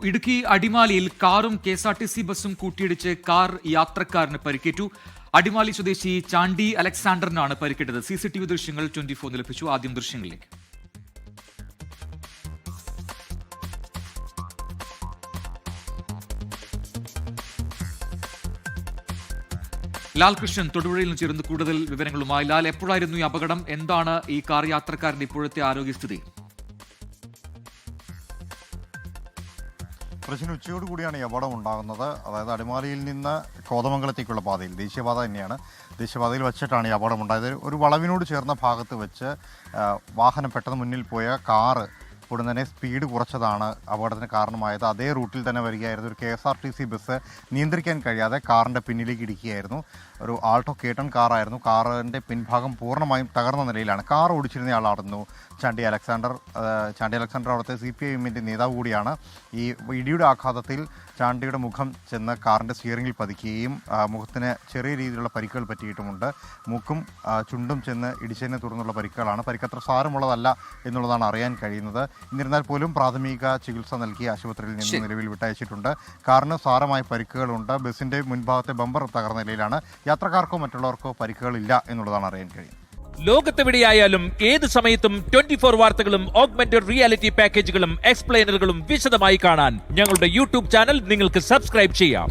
ഇടുക്കി അടിമാലിയിൽ കാറും KSRTC ബസും കൂട്ടിയിടിച്ച് കാർ യാത്രക്കാരന് പരിക്കേറ്റു. അടിമാലി സ്വദേശി ചാണ്ടി അലക്സാണ്ടറിനാണ് പരിക്കേറ്റത്. CCTV ദൃശ്യങ്ങൾ 24 ലഭിച്ചു. ആദ്യം ദൃശ്യങ്ങളിലേക്ക്. ലാൽകൃഷ്ണൻ തൊടുപുഴയിൽ നിന്ന് ചേർന്ന് കൂടുതൽ വിവരങ്ങളുമായി. ലാൽ, എപ്പോഴായിരുന്നു ഈ അപകടം? എന്താണ് ഈ കാർ യാത്രക്കാരന്റെ ഇപ്പോഴത്തെ ആരോഗ്യസ്ഥിതി? ഉച്ചയോട് കൂടിയാണ് ഈ അപകടം ഉണ്ടാകുന്നത്. അതായത് അടിമാലിയിൽ നിന്ന് കോതമംഗലത്തേക്കുള്ള പാതയിൽ, ദേശീയപാത തന്നെയാണ്, ദേശീയപാതയിൽ വെച്ചിട്ടാണ് ഈ അപകടം ഉണ്ടായത്. ഒരു വളവിനോട് ചേർന്ന ഭാഗത്ത് വെച്ച് വാഹനം പെട്ടെന്ന് മുന്നിൽ പോയ കാറ് ഉടൻ തന്നെ സ്പീഡ് കുറച്ചതാണ് അപകടത്തിന് കാരണമായത്. അതേ റൂട്ടിൽ തന്നെ വരികയായിരുന്നു ഒരു KSRTC ബസ് നിയന്ത്രിക്കാൻ കഴിയാതെ കാറിൻ്റെ പിന്നിലേക്ക് ഇടിക്കുകയായിരുന്നു. ഒരു ആൾട്ടോ കേട്ടൺ കാറായിരുന്നു. കാറിൻ്റെ പിൻഭാഗം പൂർണ്ണമായും തകർന്ന നിലയിലാണ്. കാർ ഓടിച്ചിരുന്നയാളായിരുന്നു ചാണ്ടി അലക്സാണ്ടർ. അവിടുത്തെ CPIM-ൻ്റെ നേതാവ് കൂടിയാണ്. ഈ ഇടിയുടെ ആഘാതത്തിൽ ചാണ്ടിയുടെ മുഖം ചെന്ന് കാറിൻ്റെ സ്റ്റിയറിംഗിൽ പതിക്കുകയും മുഖത്തിന് ചെറിയ രീതിയിലുള്ള പരിക്കുകൾ പറ്റിയിട്ടുമുണ്ട്. മൂക്കും ചുണ്ടും ചെന്ന് ഇടിച്ചതിനെ തുടർന്നുള്ള പരിക്കുകളാണ്. പരിക്കത്ര സാരമുള്ളതല്ല എന്നുള്ളതാണ് അറിയാൻ കഴിയുന്നത്. എന്നിരുന്നാൽ പോലും പ്രാഥമിക ചികിത്സ നൽകി ആശുപത്രിയിൽ നിന്ന് നിലവിൽ വിട്ടയച്ചിട്ടുണ്ട്. കാറിന് സാരമായ പരിക്കുകളുണ്ട്. ബസിൻ്റെ മുൻഭാഗത്തെ ബമ്പർ തകർന്ന നിലയിലാണ്. യാത്രക്കാർക്കോ മറ്റുള്ളവർക്കോ പരിക്കുകളില്ല എന്നുള്ളതാണ് അറിയാൻ കഴിയുന്നത്. ലോകത്തെവിടെയായാലും ഏത് സമയത്തും 24 വാർത്തകളും ഓഗ്മെന്റഡ് റിയാലിറ്റി പാക്കേജുകളും എക്സ്പ്ലെയിനറുകളും വിശദമായി കാണാൻ ഞങ്ങളുടെ YouTube ചാനൽ നിങ്ങൾക്ക് സബ്സ്ക്രൈബ് ചെയ്യാം.